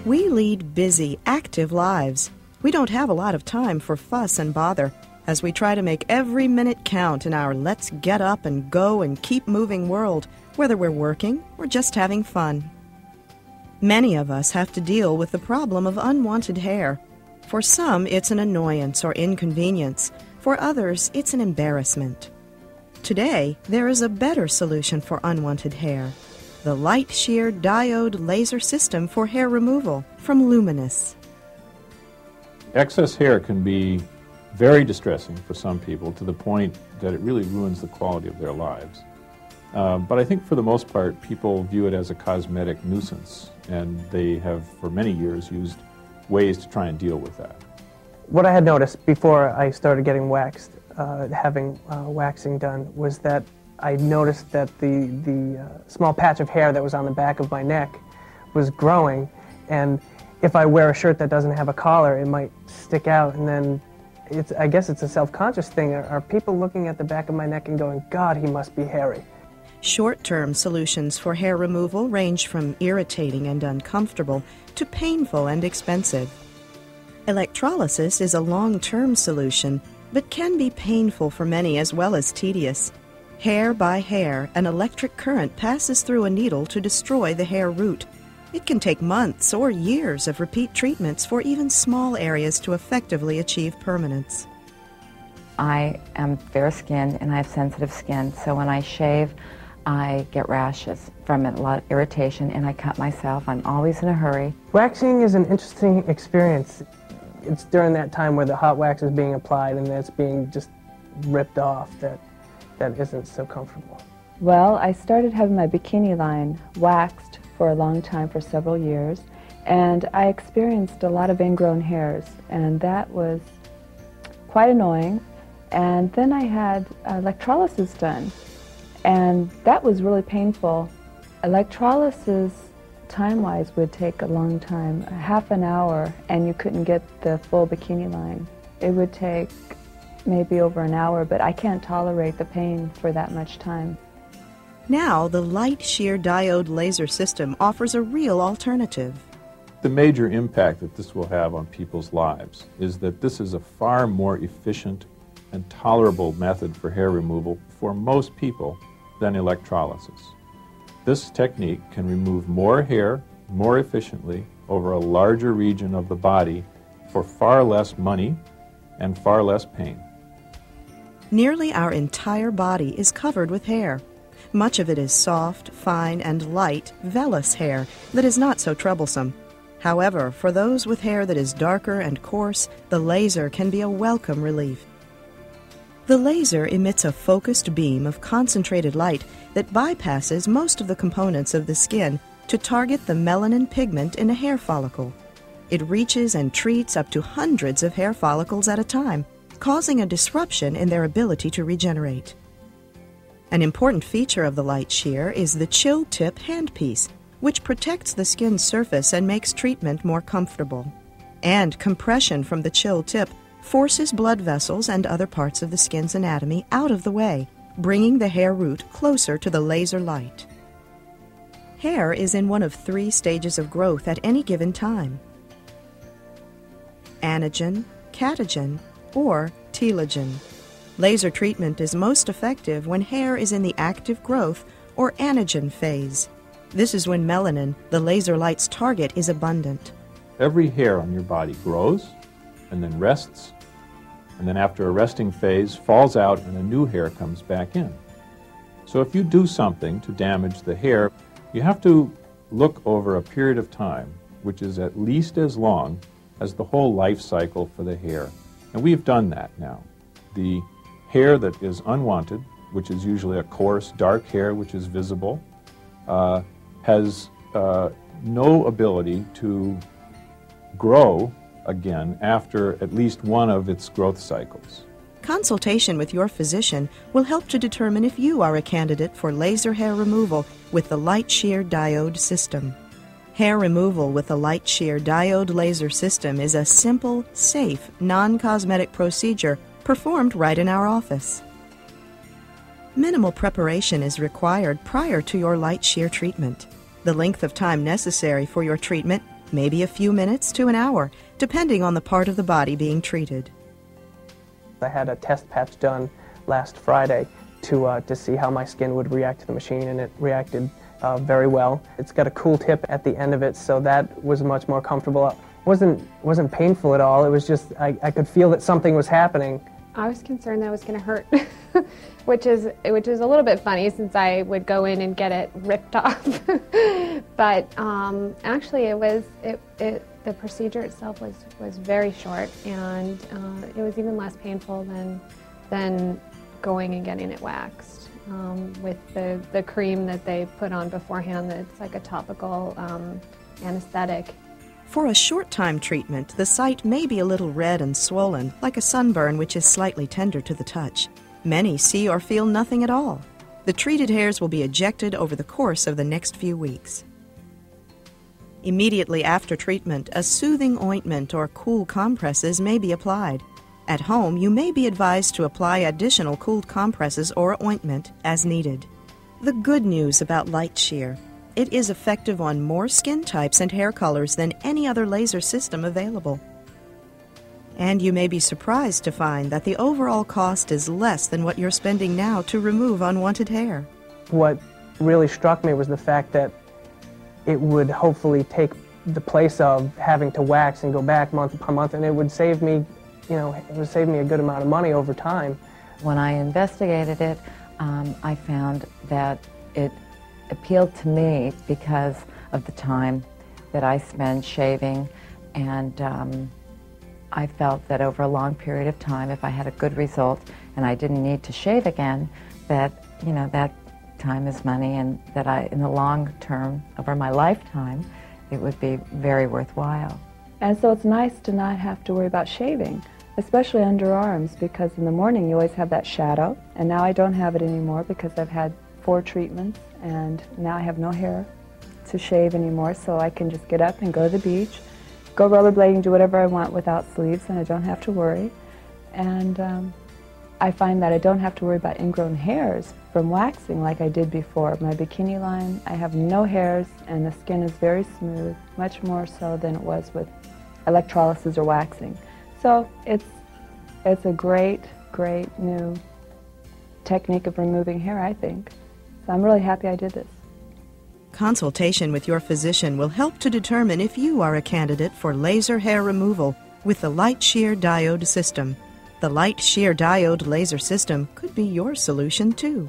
We lead busy, active lives. We don't have a lot of time for fuss and bother as we try to make every minute count in our let's get up and go and keep moving world, whether we're working or just having fun. Many of us have to deal with the problem of unwanted hair. For some, it's an annoyance or inconvenience. For others, it's an embarrassment. Today, there is a better solution for unwanted hair: the LightSheer diode laser system for hair removal from Luminous. Excess hair can be very distressing for some people, to the point that it really ruins the quality of their lives. But I think for the most part, people view it as a cosmetic nuisance, and they have for many years used ways to try and deal with that. What I had noticed before I started getting waxed, having waxing done, was that I noticed that the small patch of hair that was on the back of my neck was growing, and if I wear a shirt that doesn't have a collar, it might stick out, and then I guess it's a self-conscious thing. Are people looking at the back of my neck and going, God, he must be hairy? Short-term solutions for hair removal range from irritating and uncomfortable to painful and expensive. Electrolysis is a long-term solution, but can be painful for many as well as tedious. Hair by hair, an electric current passes through a needle to destroy the hair root. It can take months or years of repeat treatments for even small areas to effectively achieve permanence. I am fair-skinned and I have sensitive skin, so when I shave, I get rashes from it, a lot of irritation, and I cut myself. I'm always in a hurry. Waxing is an interesting experience. It's during that time where the hot wax is being applied and it's being just ripped off that isn't so comfortable. Well, I started having my bikini line waxed for a long time, for several years, and I experienced a lot of ingrown hairs, and that was quite annoying. And then I had electrolysis done, and that was really painful. Electrolysis, time-wise, would take a long time, half an hour, and you couldn't get the full bikini line. It would take maybe over an hour, but I can't tolerate the pain for that much time. Now, the LightSheer diode laser system offers a real alternative. The major impact that this will have on people's lives is that this is a far more efficient and tolerable method for hair removal for most people than electrolysis. This technique can remove more hair more efficiently over a larger region of the body for far less money and far less pain. Nearly our entire body is covered with hair. Much of it is soft, fine, and light, vellus hair that is not so troublesome. However, for those with hair that is darker and coarse, the laser can be a welcome relief. The laser emits a focused beam of concentrated light that bypasses most of the components of the skin to target the melanin pigment in a hair follicle. It reaches and treats up to hundreds of hair follicles at a time, causing a disruption in their ability to regenerate. An important feature of the LightSheer is the chill tip handpiece, which protects the skin's surface and makes treatment more comfortable. And compression from the chill tip forces blood vessels and other parts of the skin's anatomy out of the way, bringing the hair root closer to the laser light. Hair is in one of 3 stages of growth at any given time: anagen, catagen, or telogen. Laser treatment is most effective when hair is in the active growth or anagen phase. This is when melanin, the laser light's target, is abundant. Every hair on your body grows and then rests, and then after a resting phase falls out and a new hair comes back in. So if you do something to damage the hair, you have to look over a period of time which is at least as long as the whole life cycle for the hair. And we've done that now. The hair that is unwanted, which is usually a coarse, dark hair which is visible, has no ability to grow again after at least one of its growth cycles. Consultation with your physician will help to determine if you are a candidate for laser hair removal with the LightSheer diode system. Hair removal with the LightSheer diode laser system is a simple, safe, non-cosmetic procedure performed right in our office. Minimal preparation is required prior to your LightSheer treatment. The length of time necessary for your treatment maybe a few minutes to an hour, depending on the part of the body being treated. I had a test patch done last Friday to see how my skin would react to the machine, and it reacted very well. It's got a cool tip at the end of it, so that was much more comfortable. It wasn't painful at all. It was just I could feel that something was happening. I was concerned that it was going to hurt, which is a little bit funny since I would go in and get it ripped off. But actually, the procedure itself was very short, and it was even less painful than going and getting it waxed with the cream that they put on beforehand. That's like a topical anesthetic. For a short-time treatment, the site may be a little red and swollen, like a sunburn which is slightly tender to the touch. Many see or feel nothing at all. The treated hairs will be ejected over the course of the next few weeks. Immediately after treatment, a soothing ointment or cool compresses may be applied. At home, you may be advised to apply additional cooled compresses or ointment as needed. The good news about LightSheer: it is effective on more skin types and hair colors than any other laser system available. And you may be surprised to find that the overall cost is less than what you're spending now to remove unwanted hair. What really struck me was the fact that it would hopefully take the place of having to wax and go back month upon month, and it would save me, a good amount of money over time. When I investigated it, I found that it appealed to me because of the time that I spend shaving, and I felt that over a long period of time, if I had a good result and I didn't need to shave again, that that time is money, and that in the long term, over my lifetime, it would be very worthwhile. And so it's nice to not have to worry about shaving, especially underarms, because in the morning you always have that shadow, and now I don't have it anymore because I've had 4 treatments, and now I have no hair to shave anymore, so I can just get up and go to the beach, go rollerblading, do whatever I want without sleeves, and I don't have to worry. And I find that I don't have to worry about ingrown hairs from waxing like I did before. My bikini line, I have no hairs, and the skin is very smooth, much more so than it was with electrolysis or waxing. So it's a great, great new technique of removing hair, I think. So I'm really happy I did this. Consultation with your physician will help to determine if you are a candidate for laser hair removal with the LightSheer diode system. The LightSheer diode laser system could be your solution too.